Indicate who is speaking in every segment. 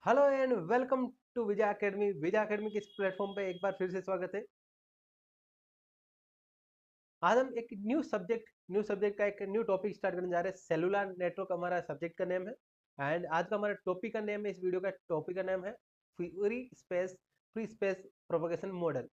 Speaker 1: Hello and welcome to Vijay academy. Vijay academy के इस platform पे एक बार फिर से स्वागत है। आज हम एक न्यू सब्जेक्ट का एक न्यू टॉपिक स्टार्ट करने जा रहे हैं। सेलुलर नेटवर्क हमारा सब्जेक्ट का नेम है एंड आज का हमारा टॉपिक का नेम है, इस वीडियो का टॉपिक का नाम है free space propagation model.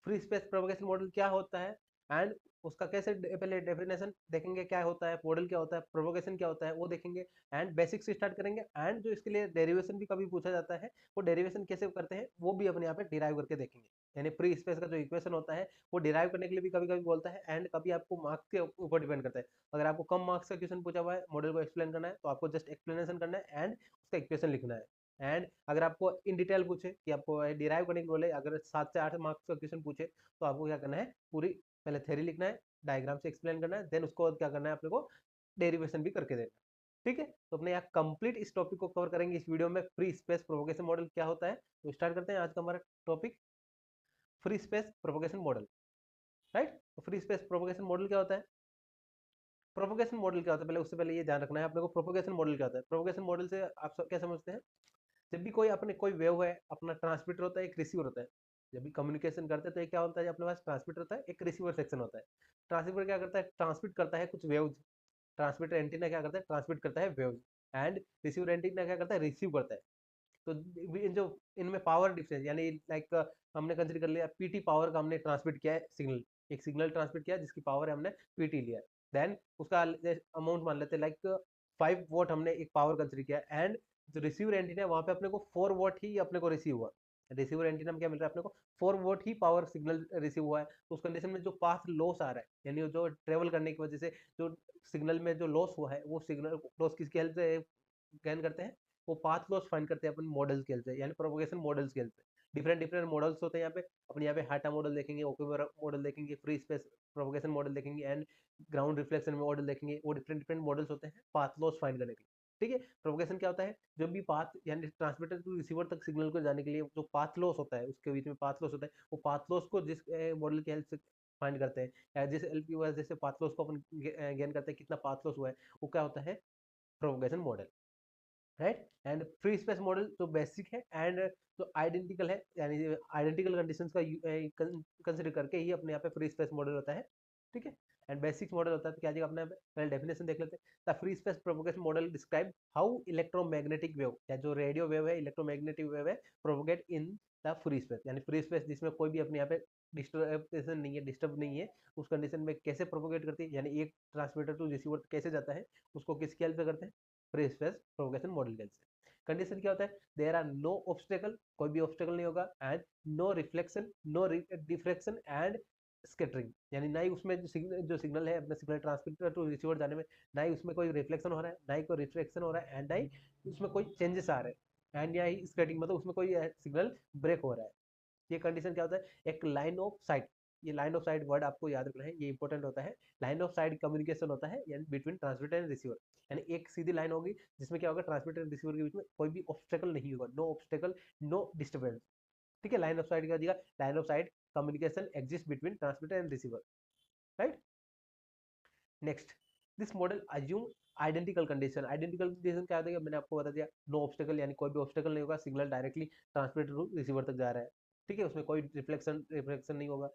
Speaker 1: Free space propagation model क्या होता है एंड उसका कैसे पहले डेफिनेशन देखेंगे, क्या होता है मॉडल, क्या होता है प्रोपगेशन, क्या होता है वो देखेंगे एंड बेसिक से स्टार्ट करेंगे। एंड जो इसके लिए डेरिवेशन भी कभी पूछा जाता है, वो डेरिवेशन कैसे करते हैं वो भी अपने यहाँ पे डिराइव करके देखेंगे। यानी फ्री स्पेस का जो इक्वेशन होता है वो डिराइव करने के लिए भी कभी कभी बोलता है एंड कभी आपको मार्क्स के ऊपर डिपेंड करता है। अगर आपको कम मार्क्स का क्वेश्चन पूछा हुआ है, मॉडल को एक्सप्लेन करना है, तो आपको जस्ट एक्सप्लेनेशन करना है एंड उसका इक्वेशन लिखना है। एंड अगर आपको इन डिटेल पूछे कि आपको डिराइव करने के बोले, अगर 7 से 8 मार्क्स का क्वेश्चन पूछे, तो आपको क्या करना है, पूरी पहले थ्योरी लिखना है, डायग्राम से एक्सप्लेन करना है, देन उसको क्या करना है अपने को डेरिवेशन भी करके देना है। ठीक है, तो अपने यहाँ कंप्लीट इस टॉपिक को कवर करेंगे इस वीडियो में। फ्री स्पेस प्रोपोगेशन मॉडल क्या होता है, तो स्टार्ट करते हैं आज का हमारा topic, free space propagation model. Right, तो फ्री स्पेस प्रोपोगेशन मॉडल क्या होता है, प्रोपोगेशन मॉडल क्या होता है, पहले उससे पहले ये ध्यान रखना है अपने को, प्रोपोगेशन मॉडल क्या होता है। प्रोपोगेशन मॉडल से आप सब क्या समझते हैं, जब भी कोई वेव है, अपना ट्रांसमीटर होता है, एक रिसीवर होता है। जब भी कम्युनिकेशन करते हैं तो ये क्या होता है, अपने पास ट्रांसमीटर होता है, एक रिसीवर सेक्शन होता है। ट्रांसमीटर क्या करता है, ट्रांसमिट करता है कुछ वेव्स। ट्रांसमीटर एंटीना क्या करता है, ट्रांसमिट करता है वेव्स। एंड रिसीवर एंटीना क्या करता है, रिसीव करता है। तो जो इनमें पावर डिफरेंस, यानी लाइक हमने कंसिडर कर लिया पीटी पावर का, हमने ट्रांसमिट किया है सिग्नल, एक सिग्नल ट्रांसमिट किया जिसकी पावर है हमने पीटी लिया। देन उसका अमाउंट मान लेते हैं लाइक 5 वॉट, हमने एक पावर कंसिडर किया एंड जो रिसीवर एंटीना है वहां पे अपने को 4 वॉट ही अपने को रिसीव हुआ। रिसीवर एंटीना में क्या मिल रहा है अपने को, 4 what he power signal receive हुआ है। तो उस कंडीशन में जो पाथ लॉस आ रहा है, यानी जो ट्रेवल करने की वजह से जो सिग्नल में जो लॉस हुआ है, वो सिग्नल लॉस किसकी हेल्प से गेन करते हैं, वो पाथ लॉस फाइंड करते हैं अपन मॉडल स्केल से, यानी प्रोपोगेशन मॉडल स्केल से। डिफरेंट डिफरेंट मॉडल्स होते हैं यहाँ पे, अपन यहाँ पे हाटा मॉडल देखेंगे, ओकेवर मॉडल देखेंगे, फ्री स्पेस प्रोपोगेशन मॉडल देखेंगे एंड ग्राउंड रिफ्लेक्शन मॉडल देखेंगे। वो डिफरेंट डिफरेंट मॉडल्स होते हैं पाथ लॉस फाइंड करने के लिए। ठीक है, प्रोपोगेशन क्या होता है, जब भी पाथ यानी ट्रांसमीटर टू रिसीवर तक सिग्नल को जाने के लिए जो पाथ लॉस होता है, उसके बीच में पाथ लॉस होता है, वो पाथ लॉस को जिस मॉडल की हेल्प से फाइंड करते हैं, या जिस एल की वजह से पाथ लॉस को अपन गेन करते हैं, कितना पाथ लॉस हुआ है, वो क्या होता है, propagation model. Right, and free space model जो बेसिक है एंड जो आइडेंटिकल है, यानी आइडेंटिकल कंडीशंस का कंसिडर करके ही अपने यहाँ पे फ्री स्पेस मॉडल होता है। ठीक है, एंड बेसिक मॉडल होता है। तो क्या जी अपने पहले डेफिनेशन देख लेते हैं। The free space propagation model describe how electromagnetic wave, या जो रेडियो वेव है, इलेक्ट्रोमैग्नेटिक वेव है, propagate in the free space, यानी फ्री स्पेस जिसमें कोई भी अपने यहाँ पे डिस्टर्बेशन नहीं है, डिस्टर्ब नहीं है, उस कंडीशन में कैसे प्रोपोगेट करती है, यानी एक ट्रांसमीटर टू रिसीवर कैसे जाता है, उसको किसकी हेल्प से करते हैं, फ्री स्पेस प्रोपोगेशन मॉडल के से। कंडीशन क्या होता है, देयर आर नो ऑब्स्टेकल, कोई भी ऑब्स्टेकल नहीं होगा, and no reflection, no diffraction and scattering, यानी ना ही उसमें जो सिग्नल है अपने सिग्नल ट्रांसमीटर टू रिसीवर जाने में, ना ही उसमें कोई रिफ्लेक्शन हो रहा है, ना ही कोई रिफ्लेक्शन हो रहा है, एंड ना ही उसमें कोई चेंजेस आ रहे हैं, एंड या ही स्कैटरिंग, मतलब उसमें कोई सिग्नल ब्रेक हो रहा है। ये कंडीशन क्या होता है, एक लाइन ऑफ साइट। ये लाइन ऑफ साइट वर्ड आपको याद रखना है, ये इंपॉर्टेंट होता है। लाइन ऑफ साइट कम्युनिकेशन होता है, यानी बिटवीन ट्रांसमीटर एंड रिसीवर, यानी एक सीधी लाइन होगी जिसमें क्या होगा, ट्रांसमीटर एंड रिसीवर के बीच में कोई भी ऑब्स्टेकल नहीं होगा, नो ऑब्स्टेकल, नो डिस्टर्बेंस। ठीक है, लाइन ऑफ साइट क्या दिया, line of site communication exist between transmitter and receiver. Right, next, this model assume identical condition. Identical condition क्या होता है, मैंने आपको बता दिया, नो ऑब्स्टेकल, यानी कोई भी ऑब्स्टेकल नहीं होगा, signal directly transmitter to receiver तक जा रहा है। ठीक है, उसमें कोई रिफ्लेक्शन नहीं होगा।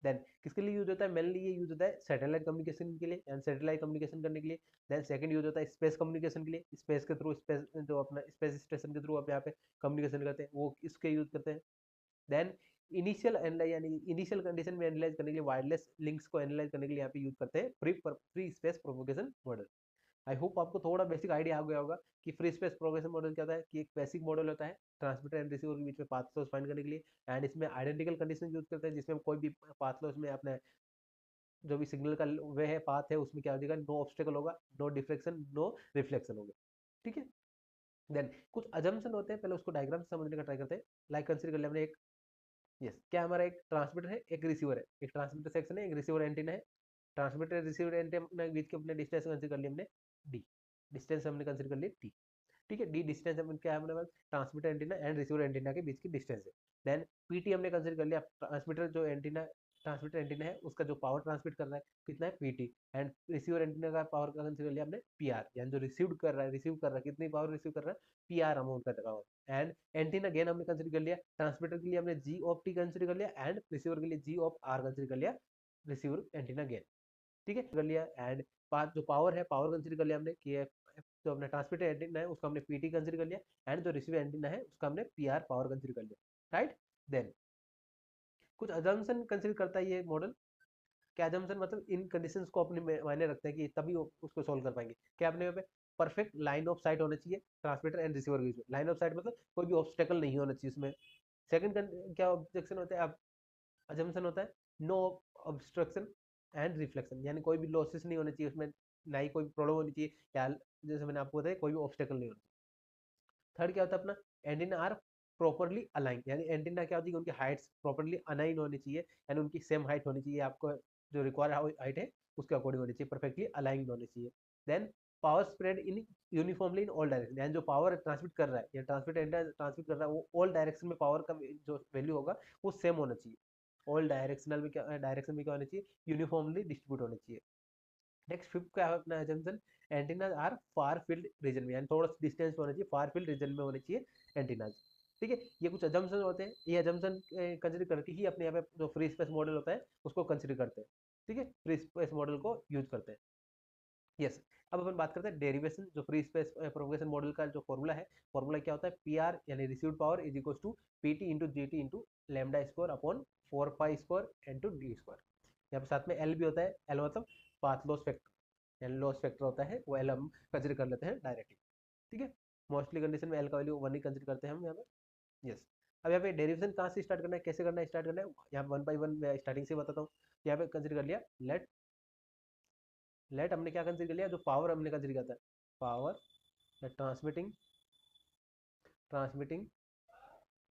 Speaker 1: देन किसके लिए यूज होता है, मेनली ये यूज होता है सैटेलाइट कम्युनिकेशन के लिए, एंड सैटेलाइट कम्युनिकेशन करने के लिए। देन सेकंड यूज होता है स्पेस कम्युनिकेशन के लिए, स्पेस के थ्रू, स्पेस जो अपना स्पेस स्टेशन के थ्रू आप यहाँ पे कम्युनिकेशन करते हैं, वो इसके यूज करते हैं। देन इनिशियल एनालाइज, यानी इनिशियल कंडीशन में एनालाइज करने के लिए, वायरलेस लिंक्स को एनालाइज करने के लिए यहाँ पे यूज करते हैं free space propagation model. I hope आपको थोड़ा बेसिक आइडिया आ गया होगा कि फ्री स्पेस प्रोग्रेशन मॉडल क्या होता है, कि एक बेसिक मॉडल होता है ट्रांसमीटर एंड रिसीवर के बीच में पाथ लॉस फाइंड करने के लिए, एंड इसमें आइडेंटिकल कंडीशन यूज करते हैं, जिसमें कोई भी पाथ लॉस में अपने जो भी सिग्नल का वे है, पाथ है, उसमें क्या हो जाएगा, नो ऑब्स्टेकल होगा, नो डिफ्लेक्शन, नो रिफ्लेक्शन होगा। ठीक है, देन कुछ अजम्पशन होते हैं, पहले उसको डायग्राम से समझने का ट्राई करते हैं। लाइक कंसीडर कर लिया हमने एक, यस, क्या हमारा एक ट्रांसमीटर है, एक रिसीवर है, एक ट्रांसमीटर सेक्शन है, एक रिसीवर एंटीना है। ट्रांसमीटर रिसीवर एंटीना के बीच के अपने डिस्टेंस कंसीडर कर लिया हमने डी, डिस्टेंस हमने कंसीडर कर लिया टी। ठीक है, डी डिस्टेंस अपन क्या है हमारे पास, transmitter antenna and receiver antenna के बीच की डिस्टेंस है। देन पीटी हमने कंसीडर कर लिया, ट्रांसमीटर जो एंटीना ट्रांसमिटर एंटीना है उसका जो पावर ट्रांसमिट कर रहा है कितना है पीटी, एंड रिसीवर एंटीना का पावर का कंसीडर लिया हमने पीआर, यानी जो रिसीव कर रहा है कितनी पावर रिसीव कर रहा है, पीआर अमाउंट का पावर। एंड एंटीना गेन हमने कंसीडर कर लिया, ट्रांसमिटर के लिए हमने जी ऑफ टी कंसीडर कर लिया, एंड रिसीवर के लिए जी ऑफ आर कंसीडर कर लिया, रिसीवर एंटीना गेन, ठीक है कर लिया। एंड जो पावर है पावर कंसीडर कर लिया हमने कि जो अपना ट्रांसमिटर एंटीना है उसका हमने पीटी कंसीडर कर लिया, एंड जो रिसीवर एंटीना है उसका हमने पीआर पावर कंसीडर कर लिया, राइट। देन कुछ अजम्पशन कंसीडर करता है ये मॉडल। क्या अजम्पशन मतलब इन कंडीशंस को अपने मायने रखते हैं कि तभी उसको सॉल्व कर पाएंगे। क्या अपने पे परफेक्ट लाइन ऑफ साइट होना चाहिए ट्रांसमीटर एंड रिसीवर के बीच में, लाइन ऑफ साइट मतलब कोई भी ऑब्स्टेकल नहीं होना चाहिए इसमें। सेकंड क्या ऑब्जेक्शन होता है, अब अजम्पशन होता है नो ऑब्स्ट्रक्शन एंड रिफ्लेक्शन, यानी कोई भी लॉसेस नहीं होना चाहिए उसमें, ना ही कोई प्रॉब्लम होनी चाहिए, या जैसे मैंने आपको बताया कोई भी ऑब्स्टेकल नहीं होना चाहिए। थर्ड क्या होता है अपना एंटीना आर प्रॉपरली अलाइन, यानी एंटीना क्या होती है उनकी हाइट्स प्रॉपरली अलाइन होनी चाहिए, यानी उनकी सेम हाइट होनी चाहिए, आपको जो रिक्वायर्ड हाइट है उसके अकॉर्डिंग होनी चाहिए, परफेक्टली अलाइन होनी चाहिए। Then power spread in uniformly in all direction, यानी जो पावर ट्रांसमिट कर रहा है या ट्रांसमिट कर रहा है वो ऑल डायरेक्शन में पावर का जो वैल्यू होगा वो सेम होना चाहिए, ऑल डायरेक्शनल में क्या डायरेक्शन में क्या होना चाहिए, यूनिफॉर्मली डिस्ट्रीब्यूट होना चाहिए। नेक्स्ट फिफ्थ क्या है अपना assumption, antenna are far field region में, यानी थोड़ा डिस्टेंस में होना चाहिए, फार फील्ड रीजन में होने चाहिए एंटीना, ठीक है। ये कुछ अजम्पशन होते हैं, ये अजम्पशन कंसिडर करके ही अपने यहाँ पे जो फ्री स्पेस मॉडल होता है उसको कंसिडर करते हैं, ठीक है, फ्री स्पेस मॉडल को यूज करते हैं। यस, अब अपन बात करते हैं डेरिवेशन, जो फ्री स्पेस प्रोपगेशन मॉडल का जो फॉर्मूला है, फॉर्मूला क्या होता है, पी आर यानी received power is equal to P T into G T into lambda square upon 4 pi square into D square. यहाँ पे साथ में एल भी होता है, एल मतलब path loss factor, L loss factor होता है वो एल हम कंसिडर कर लेते हैं डायरेक्टली, ठीक है। मोस्टली कंडीशन में एल का वैल्यू 1 ही कंसिडर करते हैं हम यहाँ पे। यस, अब यहाँ पे डेरिवेशन कहाँ से स्टार्ट करना है, कैसे करना है, स्टार्ट करना है यहाँ पे 1 बाई 1 मैं स्टार्टिंग से बताता हूँ। यहाँ पे कंसिडर कर लिया लेट हमने क्या कंसिडर कर लिया, जो पावर हमने कंसिडर किया था, power transmitting transmitting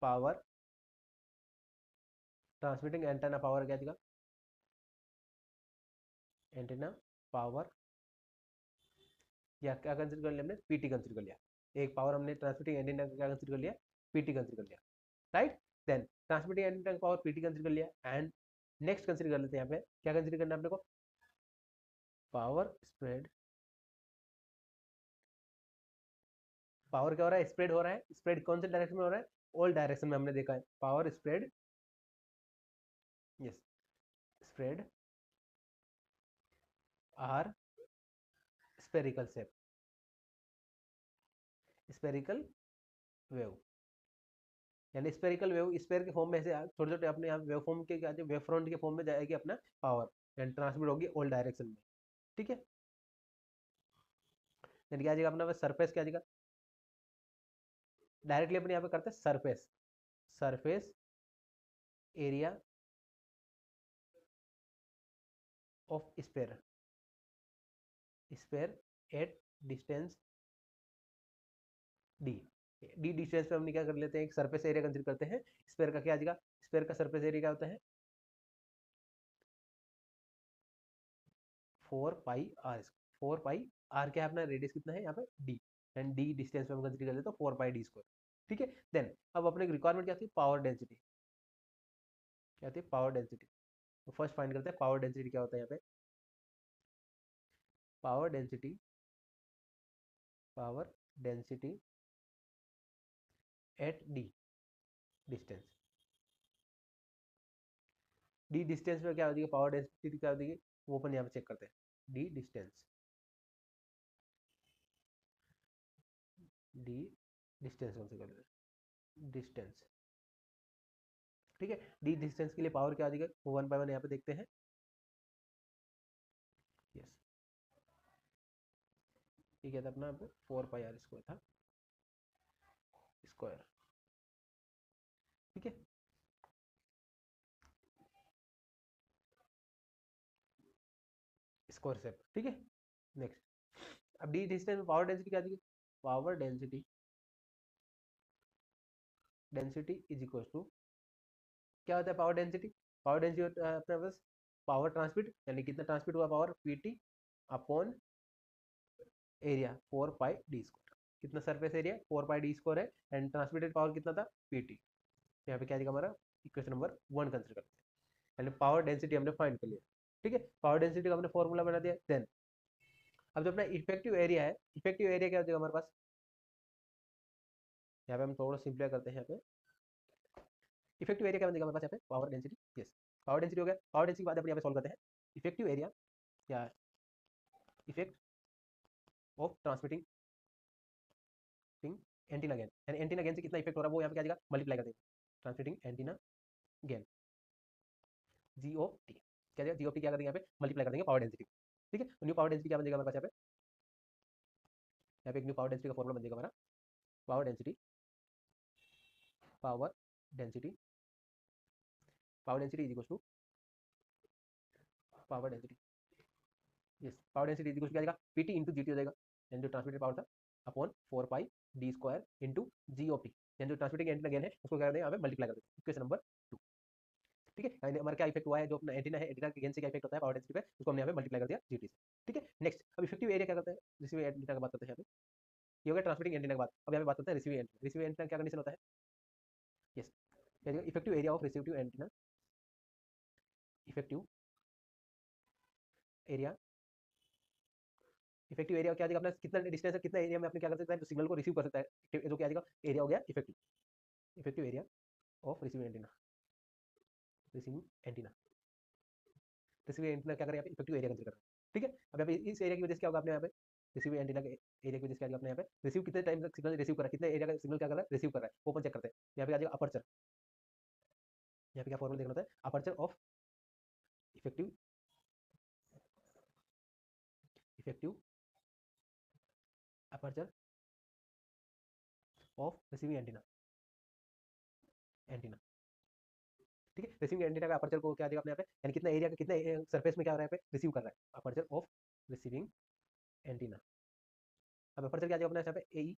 Speaker 1: power, transmitting antenna power क्या दिखा, एंटेना पावर, या क्या कंसिडर कर लिया हमने, पीटी कंसिडर कर लिया। एक पावर हमने ट्रांसमिटिंग एंटेना का क्या कंसिडर कर लिया, पीटी कंसिडर कर लिया, राइट। देन ट्रांसमिटिंग एंटेना का पावर पीटी कंसिडर कर लिया, एंड नेक्स्ट कंसिडर कर लेते हैं यहाँ पे क्या कंसिडर करना है अपने को, पावर स्प्रेड, पावर क्या हो रहा है, स्प्रेड हो रहा है, स्प्रेड कौन से डायरेक्शन में हो रहा है, ऑल डायरेक्शन में हमने देखा है, power spread, yes, spread are spherical shape, spherical wave, यानी स्पेरिकल वेव स्पेयर के फॉर्म में से छोटे छोटे अपने यहाँ वेव फॉर्म के वेव फ्रंट के फॉर्म में जाएगी अपना पावर, यानी ट्रांसमिट होगी ऑल डायरेक्शन में, ठीक है। यानी क्या आ जाएगा अपना सरफेस, क्या आ जाएगा डायरेक्टली अपने यहाँ पे करते हैं surface, surface area of sphere, sphere at distance D, D distance पे हम क्या कर लेते हैं, एक सरफेस एरिया कंसिडर करते हैं, स्पेयर का क्या आ जाएगा, स्पेयर का सरफेस एरिया क्या होता है 4 पाई आर, 4 पाई आर क्या है अपना रेडियस कितना है यहाँ पे डी, एंड डी डिस्टेंस पे हम कंसिडर कर लेते हैं 4 पाई डी स्क्वायर, ठीक है। देन अब अपने रिक्वायरमेंट क्या थी, पावर डेंसिटी, क्या थी पावर डेंसिटी, तो फर्स्ट फाइंड करते हैं पावर डेंसिटी क्या होता है यहाँ पे, power density, power density at D distance, D distance में क्या होती है पावर डेंसिटी क्या होती है वो अपन यहाँ पे चेक करते हैं, डी डिस्टेंस, डी डिस्टेंस कौन से कर लेते हैं डिस्टेंस, ठीक है। डी डिस्टेंस के लिए पावर क्या आ जाएगा वो 1 बाई 1 यहाँ पे देखते हैं, यस, ठीक है था अपना 4 पाई आर स्क्वायर था, स्क्वायर, ठीक है। स्क्वायर शेप, ठीक है। नेक्स्ट अब डी डिस्टेंस में पावर डेंसिटी क्या दी, power density, density is equal to क्या होता है पावर डेंसिटी, पावर डेंसिटी होता है अपने पास पावर ट्रांसमिट, यानी कितना ट्रांसमिट हुआ power PT upon area 4 pi D square, कितना surface area 4 pi D square है, एंड ट्रांसमिटेड पावर कितना था पीटी, यहाँ पे क्या दिखा हमारा इक्वेशन नंबर 1 कंसिडर करते हैं। यानी पावर डेंसिटी हमने फाइंड कर लिया। ठीक है, पावर डेंसिटी का हमने फॉर्मूला बना दिया। देन अब जो अपना इफेक्टिव एरिया है, इफेक्टिव एरिया क्या हो जाएगा हमारे पास, यहाँ पे हम थोड़ा सिंपली करते हैं। यहाँ पे इफेक्टिव एरिया क्या बनेगा हमारे पास, यहाँ पे power density. Yes, power density हो गया। पावर डेंसिटी के बाद अपने यहाँ पे सॉल्व करते हैं इफेक्टिव एरिया या effect of transmitting antenna gain, यानी एंटीना गेन से कितना इफेक्ट हो रहा है वो यहाँ पे क्या आ जाएगा, मल्टीप्लाई कर देंगे ट्रांसमिटिंग एंटीना गेन, जीओटी। क्या जाएगा, जीओटी क्या कर देंगे यहाँ पे, मल्टीप्लाई कर देंगे पावर डेंसिटी। ठीक है, तो न्यू पावर डेंसिटी क्या बन जाएगा हमारे पास, यहाँ पे एक न्यू पावर डेंसिटी का फॉर्मूला बन जाएगा हमारा, power density, power density, power density is equal to power density. Yes, power density is equal to क्या जाएगा, पीटी इंटू जीटी हो जाएगा, यानी जो ट्रांसमिटेड पावर था upon 4 pi D square into जीओपी, यानी जो ट्रांसमिटिंग एंटीना गेन है उसको क्या कर देंगे यहाँ पे मल्टीप्लाई कर देंगे, इक्वेशन नंबर 2। ठीक है, यानी हमारा क्या इफेक्ट हुआ है, जो अपना एंटीना है, एंटीना के गेन से क्या इफेक्ट होता है पावर डेंसिटी पे, उसको हमने यहाँ पे मल्टीप्लाई कर दिया जीटी से। ठीक है, नेक्स्ट अब इफेक्टिव एरिया क्या करते हैं, रिसीव एंटीना की बात करते हैं यहाँ पे। ये हो गया ट्रांसमिटिंग एंटीना की बात। अब यहाँ पे बात करते हैं रिसीविंग एंटीना। रिसीविंग एंटीना क्या कंडीशन होता है, yes, effective area of receiving antenna, effective area, effective area क्या आ जाएगा अपना, कितना डिस्टेंस है, कितना एरिया में अपने क्या कर सकता है, तो सिग्नल को रिसीव कर सकता है, जो क्या आ जाएगा, एरिया हो गया effective, effective area of receiving antenna, receiving antenna, receiving antenna क्या करें यहाँ पे, इफेक्टिव एरिया कंसीडर करें। ठीक है, अब यहाँ पे इस एरिया की वजह से क्या होगा अपने यहाँ पे, रिसीविंग एंटीना के एरिया की वजह से क्या अपने यहाँ पे रिसीव कितने टाइम तक सिग्नल रिसीव कर रहा है, कितने एरिया का सिग्नल क्या कर रहा है, रिसीव कर रहा है, वो अपन चेक करते हैं। यहाँ पे आ जाएगा अपर्चर, यहाँ पे क्या फॉर्मूला देखना होता है, aperture of effective, effective aperture of receiving antenna, antenna. ठीक है, रिसीविंग एंटीना का अपर्चर को क्या देगा अपने यहाँ पे, यानी कितना एरिया का, कितना सरफेस में क्या हो रहा है, रिसीव कर रहा है, अपर्चर ऑफ रिसीविंग एंटीना। अब अपर्चर क्या आ जाएगा अपने यहाँ पे, एई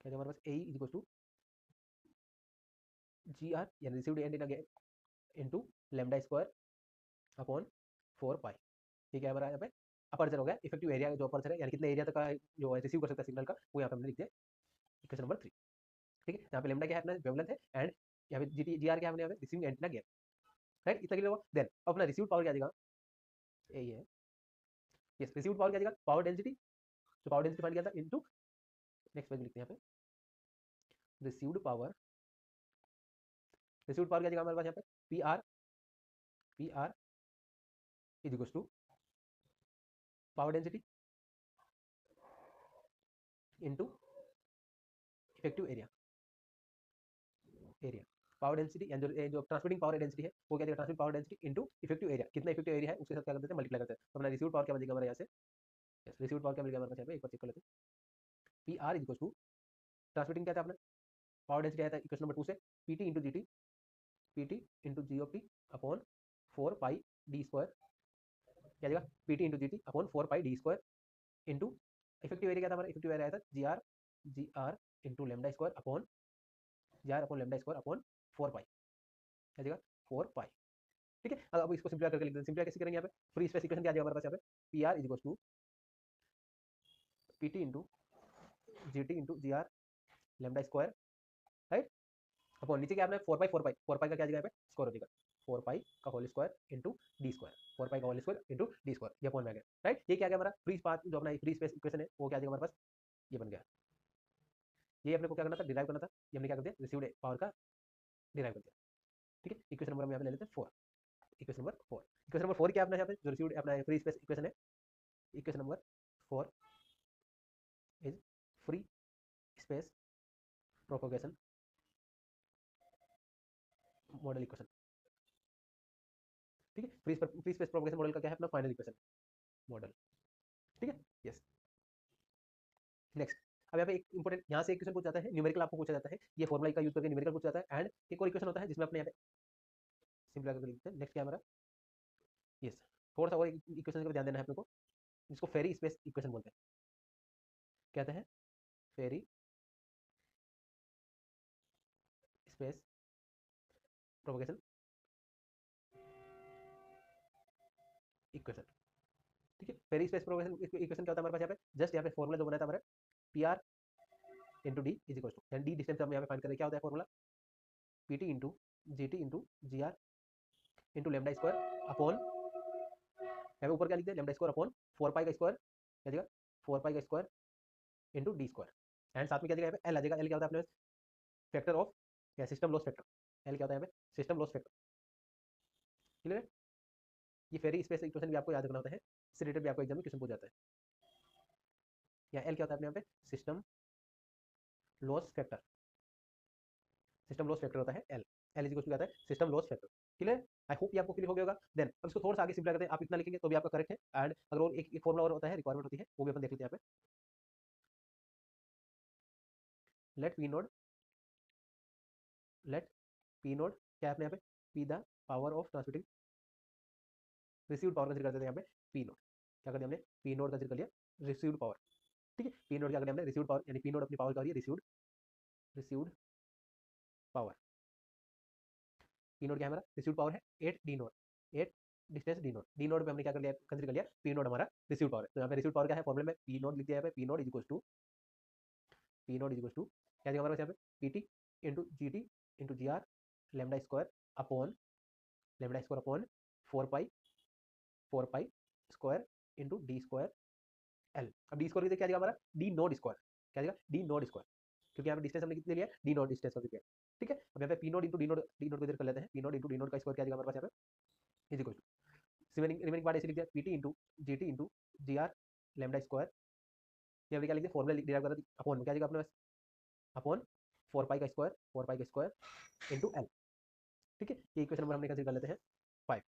Speaker 1: क्या हमारे पास, A e is equal to G R, यानी received antenna gain into lambda square upon 4 pi. ठीक है, हमारा यहाँ पे अपर्चर हो गया, इफेक्टिव एरिया जो अपर्चर है, यानी कितने एरिया तक का जो रिसीव कर सकता है सिग्नल का, वो यहाँ पे हमने लिख दिया इक्वेशन नंबर 3। ठीक है, यहाँ पे लैम्डा क्या है अपना वेवलेंथ है, एंड यहाँ पे जी जी आर क्या है हमने यहाँ पे रिसीविंग एंटीना गेन, राइट, इतना क्लियर हुआ। देन अपना रिसीव्ड पावर क्या आ जाएगा, यही है, यस, रिसीव्ड पावर क्या आ जाएगा, पावर डेंसिटी, जो पावर डेंसिटी फाइंड किया था इनटू, नेक्स्ट पेज लिखते हैं यहाँ पे, रिसीव्ड पावर, रिसीव्ड पावर क्या आ जाएगा हमारे पास यहाँ पे, P R, P R is equal to power density into effective area, area power density, यानी जो ट्रांसमिटिंग पावर डेंसिटी है वो क्या देगा, transmit power density into effective area, कितना इफेक्टिव एरिया है उसके साथ क्या करते हैं, मल्टीप्लाई करते हैं। तो अपना रिसीव्ड पावर क्या बनेगा हमारे यहाँ से, यस, रिसीव्ड पावर क्या मिलेगा हमारे पास यहाँ पे, एक बार चेक कर लेते हैं, P R is equal to transmitting क्या था अपना, पावर डेंसिटी आया था इक्वेशन नंबर 2 से, P T into G T, P T into G O P upon 4 pi D square, क्या जाएगा, P T into G T upon 4 pi D square into effective area क्या था हमारा, effective area आया था G R into lambda square upon, G R upon lambda square upon 4 pi, क्या जाएगा 4 pi. ठीक है, अब इसको सिंप्लीफाई करके लिख देते हैं, सिंप्लीफाई कैसे करेंगे यहाँ पे, फ्री स्पेस इक्वेशन क्या आ जाएगा हमारे पास यहाँ पे, P R is equal to P T into G T into G R lambda square, right, upon नीचे क्या आपने 4 पाई का क्या जगह पे स्क्वायर हो जाएगा, 4 पाई का whole square into D square, 4 pi का whole square into D square, ये अपॉन में आ गया, राइट। ये क्या गया हमारा फ्री पाथ, जो अपना फ्री स्पेस इक्वेशन है वो क्या जाएगा हमारे पास, ये बन गया। ये अपने को क्या करना था, डिराइव करना था, ये हमने क्या कर दिया, रिसीव्ड पावर का डिराइव कर दिया। ठीक है, इक्वेशन नंबर हम यहाँ पे ले लेते हैं 4, इक्वेशन नंबर 4, इक्वेशन नंबर 4 क्या अपना यहाँ पे जो रिसीव्ड अपना फ्री स्पेस इक्वेशन है, equation number 4 is free space propagation model equation. ठीक है, फ्री स्पेस प्रोपोगेशन मॉडल का क्या है अपना फाइनल इक्वेशन मॉडल। ठीक है, यस, नेक्स्ट अब यहाँ पे एक इंपॉर्टेंट यहाँ से एक क्वेश्चन पूछा जाता है, न्यूमेरिकल आपको पूछा जाता है, ये फॉर्मुला का यूज करके न्यूमेरिकल पूछा जाता है, एंड एक और इक्वेशन होता है जिसमें अपने यहाँ पे सिंपल करके लिखते हैं। नेक्स्ट क्या हमारा, यस, थोड़ा सा और इक्वेशन का ध्यान देना है अपने को, जिसको फेरी स्पेस इक्वेशन बोलते हैं, कहते हैं फेरी स्पेस प्रोपोगेशन इक्वेशन। ठीक है, फेरी स्पेस प्रोपोगेशन इक्वेशन क्या होता है हमारे पास यहाँ पे, जस्ट यहाँ पे फॉर्मुला जो बनाया था हमारा, P R into D is equal to, D distance हम यहाँ पे फाइंड करें, क्या होता है formula, P T into G T into G R into lambda square upon, यहाँ पे ऊपर क्या लिखते हैं, लेमडा स्क्वायर अपॉन 4 पाई का स्क्वायर, क्या जाएगा 4 पाई का square into D square, and साथ में क्या जाएगा, यहाँ पे एल आ जाएगा। एल क्या होता है अपने फैक्टर ऑफ या सिस्टम लॉस फैक्टर, एल क्या होता है यहाँ पे सिस्टम लॉस फैक्टर। क्लियर है? ये फेरी स्पेस इक्वेशन भी आपको याद रखना होता है, इससे रिलेटेड भी आपको एग्जाम में क्वेश्चन पूछ जाता है। या एल क्या होता है अपने यहाँ पे system loss factor, system loss factor होता है एल। एल इज क्या होता है system loss factor. Clear? I hope ये आपको क्लियर हो गया होगा। देन अब इसको थोड़ा सा आगे सिंपल करते हैं, आप इतना लिखेंगे तो भी आपका करेक्ट है। एंड अगर और एक फॉर्मुला और होता है, रिक्वायरमेंट होती है, वो भी अपन देख लेते हैं यहाँ पे। Let P node, let P node क्या है अपने यहाँ पे, P the power of transmitting received power का जिक्र करते थे यहाँ पे। पी नोड क्या कर दिया हमने, पी नोड का जिक्र कर लिया, रिसीव्ड पावर। ठीक है, पी नोड क्या कर दिया हमने, रिसीव्ड पावर, यानी पी नोड अपनी पावर का हो रही है received, received power. P node क्या है हमारा, रिसीव्ड पावर है 8 D naught, 8 distance D node. D node पे हमने क्या कर लिया, कंसीडर कर लिया पी नोड हमारा रिसीव्ड पावर है। तो यहाँ पे रिसीव्ड पावर क्या है, फॉर्मूले में पी नोड लिख दिया है, P node is equal to, P node is equal to क्या देगा हमारे पास यहाँ पे, P T into G T into G R lambda square upon, lambda square upon 4 pi, 4 pi square into D square L. अब डी square क्या देगा हमारा, डी नोड स्क्वायर, क्या देगा डी नोड स्क्वायर, क्योंकि यहाँ पे डिस्टेंस हमने कितने लिया, डी नोड डिस्टेंस का लिया। ठीक है, अब यहाँ पे P node into D node, D node को इधर कर लेते हैं, P node into D node का स्क्वायर क्या देगा हमारे पास यहाँ पे, is equal to remaining part ऐसे लिख दिया, P T into G T into G R lambda square, ये हमने क्या लिख दिया, फॉर्मूला डिराइव कर दिया, अपॉन क्या देगा अपने पास, अपॉन 4 पाई का स्क्वायर, 4 पाई का स्क्वायर इंटू एल। ठीक है, ये इक्वेशन नंबर हमने कंसीडर कर लेते हैं 5।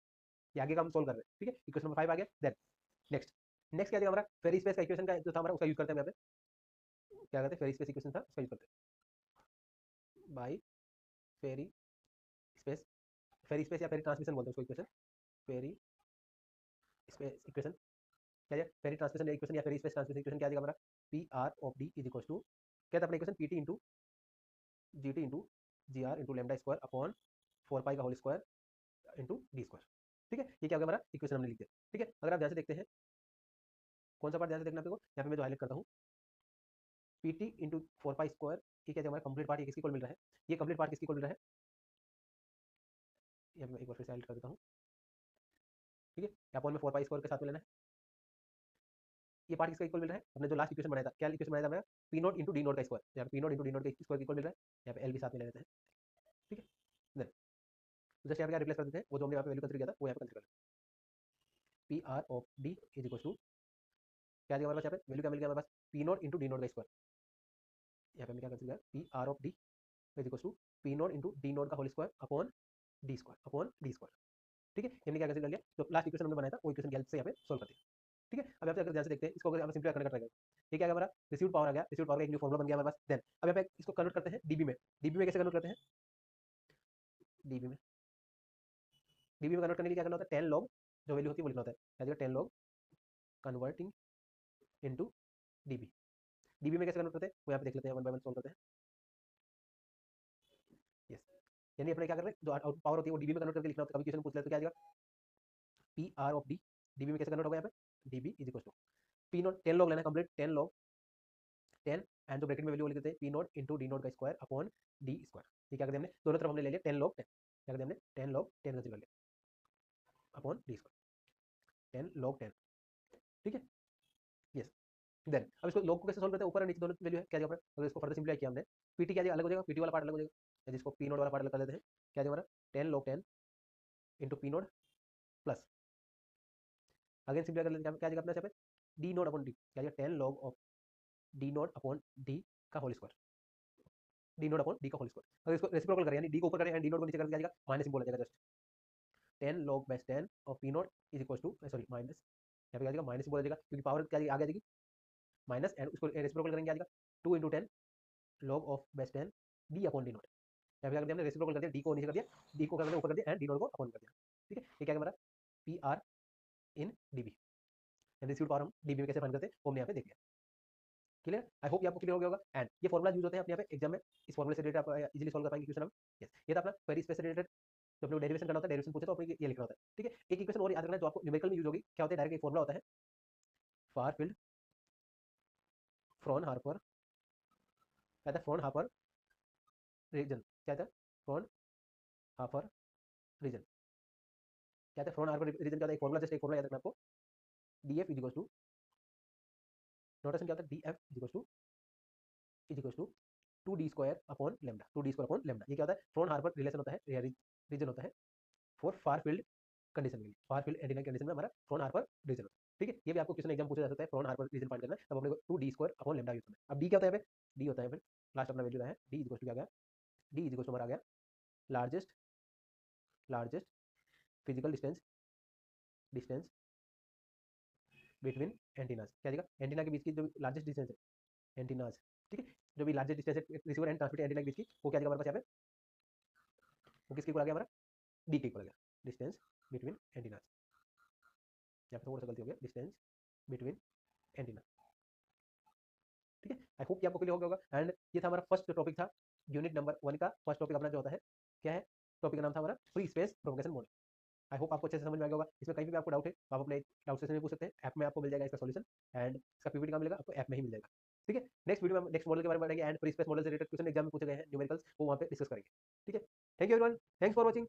Speaker 1: ये आगे का हम सोल्व कर रहे हैं। ठीक है, इक्वेशन नंबर 5 आ गया। देन नेक्स्ट, नेक्स्ट क्या देगा हमारा, फेरी स्पेस का इक्वेशन का जो था हमारा, उसका यूज करते हैं यहाँ पे, क्या कहते हैं फेरी स्पेस इक्वेशन था, उसका यूज करते हैं by Friis space, Friis space या फेरी ट्रांसमिशन बोलते हैं उसको इक्वेशन, फेरी स्पेस इक्वेशन क्या है, फेरी ट्रांसमिशन इक्वेशन या फेरी स्पेस ट्रांसमिशन इक्वेशन क्या देगा हमारा, P R of D is equal to, क्या था अपना equation, P T into G T into G R into lambda square upon 4 pi का whole square into D square. ठीक है, ये क्या होगा हमारा इक्वेशन हमने लिख दिया। ठीक है, अगर आप ध्यान से देखते हैं, कौन सा पार्ट ध्यान से देखना आपको, यहाँ पे मैं जो हाईलाइट करता हूँ, P T into 4 pi square, ये क्या है हमारा कंप्लीट पार्ट, ये किसकी इक्वल मिल रहा है, ये कंप्लीट पार्ट किसकी इक्वल मिल रहा है, ये मैं एक बार फिर से हाईलाइट कर देता हूँ। ठीक है, यहाँ पर हमें 4 पाई स्क्वायर के साथ में लेना है, ये पार्ट किसका इक्वल मिल रहा है, हमने जो लास्ट इक्वेशन बनाया था, क्या इक्वेशन बनाया था हमारा, P naught into D naught का स्क्वायर, यहाँ पे P naught into D naught का स्क्वायर इक्वल मिल रहा है, यहाँ पे एल भी साथ में ले लेते हैं। ठीक है, देन जस्ट यहाँ पे क्या रिप्लेस कर देते हैं, वो जो हमने यहाँ पे वैल्यू कंसीडर किया था वो यहाँ पे कंसीडर कर लेते हैं, P R of D is equal to क्या दिया हमारे पास, यहाँ पे वैल्यू क्या मिल गया हमारे पास, P naught into D naught का स्क्वायर, यहाँ पे हमने क्या कंसीडर किया, P R of D is equal to P naught into D naught का whole square upon D square, upon D square. ठीक है, हमने क्या कंसीडर कर लिया, जो लास्ट इक्वेशन हमने बनाया था वो इक्वेशन की हेल्प से यहाँ पे सोल्व कर दिया। ठीक है, अब यहाँ पे अगर ध्यान से देखते हैं, इसको अगर हम सिंपली कन्वर्ट करेंगे, ये क्या है हमारा रिसीव्ड पावर आ गया, रिसीव्ड पावर का एक न्यू फॉर्मुला बन गया हमारे पास। देन अब यहाँ पे इसको कन्वर्ट करते हैं डीबी में, डीबी में कैसे कन्वर्ट करते हैं, डीबी में, डीबी में कन्वर्ट करने के लिए क्या करना होता है, 10 लॉग जो वैल्यू होती है वो लिखना होता है, क्या 10 log converting into dB. DB में कैसे कन्वर्ट करते हैं वो यहाँ पे देख लेते हैं, वन बाय वन सोल्व करते हैं। यस, यानी अपने क्या कर रहे हैं, जो आउटपुट पावर होती है वो डीबी में कन्वर्ट करके लिखना होता है। कभी क्वेश्चन पूछ ले तो क्या आएगा, P R of D, dB में कैसे कन्वर्ट होगा यहाँ पे, dB is equal to P naught, 10 log लेना है कंप्लीट, 10 लॉग 10, एंड जो ब्रैकेट में वैल्यू लिख देते हैं P naught into D naught का स्क्वायर अपॉन डी स्क्वायर। ये क्या करते हैं हमने, दोनों तरफ हमने ले लिया 10 लॉग 10, क्या करते हैं हमने 10 लॉग 10 कंसीडर लिया अपॉन डी स्क्वायर, 10 लॉग 10। ठीक है, यस। देन अब इसको लॉग को कैसे सोल्व करते हैं, ऊपर और नीचे दोनों वैल्यू है, क्या दिया अगर इसको फर्दर सिंप्लीफाई किया हमने, पीटी क्या अलग हो जाएगा, पीटी वाला पार्ट अलग हो जाएगा, जिसको पी नोट वाला पार्ट अलग कर लेते हैं, क्या दिया हमारा 10 log 10 into P note plus, again simplify कर लेते हैं, क्या देगा अपने यहाँ पे डी नोट अपॉन डी, क्या दिया 10 log of D naught upon D का whole square, D naught upon D का होल स्क्वायर। अगर इसको रेसिप्रोकल करें, यानी डी को ऊपर करें एंड डी नोट को नीचे कर, क्या जाएगा माइनस सिंबल आ जाएगा, just 10 log base 10 of P naught is equal to, sorry minus, यहाँ पे क्या जाएगा माइनस सिंबल आ जाएगा, क्योंकि पावर क्या आ जाएगी माइनस, एंड उसको रेसिप्रोकल करेंगे आ जाएगा 2 into 10 log of base 10 D upon D naught. यहाँ पे क्या कर दिया हमने, रेसिप्रोकल कर दिया, डी को नीचे कर दिया, डी को कर दिया ऊपर कर दिया, एंड डी नोट को अपॉन कर दिया। ठीक है, ये क्या है हमारा P R in dB, received power हम डीबी में कैसे फाइंड करते हैं वो हमने यहाँ पे देख लिया। क्लियर, आई होप ये आपको क्लियर हो गया होगा। एंड ये फॉर्मुला यूज होते हैं अपने यहाँ पे एग्जाम में, इस फॉर्मुले से रिलेटेड आप इजीली सोल्व कर पाएंगे क्वेश्चन हम। यस, ये था अपना क्वेरी स्पेस से रिलेटेड, जब लोग डेरिवेशन करना होता है, डेरिवेशन पूछे तो अपने ये लिखना होता है। ठीक है, एक इक्वेशन और याद रखना है जो आपको न्यूमेरिकल में यूज होगी, क्या होता है, डायरेक्ट एक फॉर्मुला होता है, फार फील्ड फ्रॉनहाफर, क्या था फ्रॉनहाफर रीजन, क्या था फ्रॉन हाफर रीजन क्या था, फ्रॉन हार्बर रीजन क्या था, एक फॉर्मूला, जस्ट एक फॉर्मूला याद रखना आपको, D F is to, notation क्या होता है, D F is to 2d² upon lambda, 2d² upon lambda. ये क्या होता है, फ्रॉन हार्बर रिलेशन होता है, रीजन होता है फॉर फार फील्ड कंडीशन के लिए, फार फील्ड एंटीना कंडीशन में हमारा फ्रॉन हार्बर रीजन होता है। ठीक है, ये भी आपको क्वेश्चन एग्जाम पूछा जा सकता है, फ्रॉन हार्बर रीजन फाइंड करना है, तब अपने को 2d² अपॉन लेमडा यूज करना है। अब डी क्या होता है, डी होता है फिर लास्ट अपना वैल्यू है, डी इज क्या गया, डी इज हमारा आ गया largest physical distance between antennas, क्या देगा, एंटीना के बीच की जो लार्जेस्ट डिस्टेंस है एंटीनास, ठीक है, जो भी लार्जेस्ट डिस्टेंस है रिसीवर एंड ट्रांसमिटर एंटीना के बीच की, वो क्या देगा हमारे पास यहाँ पे, वो किसके इक्वल आ गया हमारा, डी के इक्वल आ गया, डिस्टेंस बिटवीन एंटीनास। यहाँ पे थोड़ा सा गलती हो गया, डिस्टेंस बिटवीन एंटीना। ठीक है, आई होप कि आपको क्लियर हो गया होगा। एंड ये था हमारा फर्स्ट टॉपिक था, यूनिट नंबर 1 का फर्स्ट टॉपिक अपना जो होता है, क्या है, टॉपिक का नाम था हमारा free space propagation model. I hope आपको अच्छे से समझ में आ गया होगा। इसमें कहीं भी आपको डाउट है तो आप अपने डाउट सेशन में पूछ सकते हैं, ऐप में आपको मिल जाएगा इसका सॉल्यूशन, एंड इसका पीपीटी का मिलेगा आपको ऐप में ही मिल जाएगा। ठीक है, नेक्स्ट वीडियो में नेक्स्ट मॉडल के बारे में पढ़ेंगे, एंड फ्री स्पेस मॉडल से रिलेटेड क्वेश्चन एग्जाम में पूछे गए हैं, न्यूमेरिकल्स, वो वहाँ पे डिस्कस करेंगे। ठीक है, thank you everyone, thanks for watching.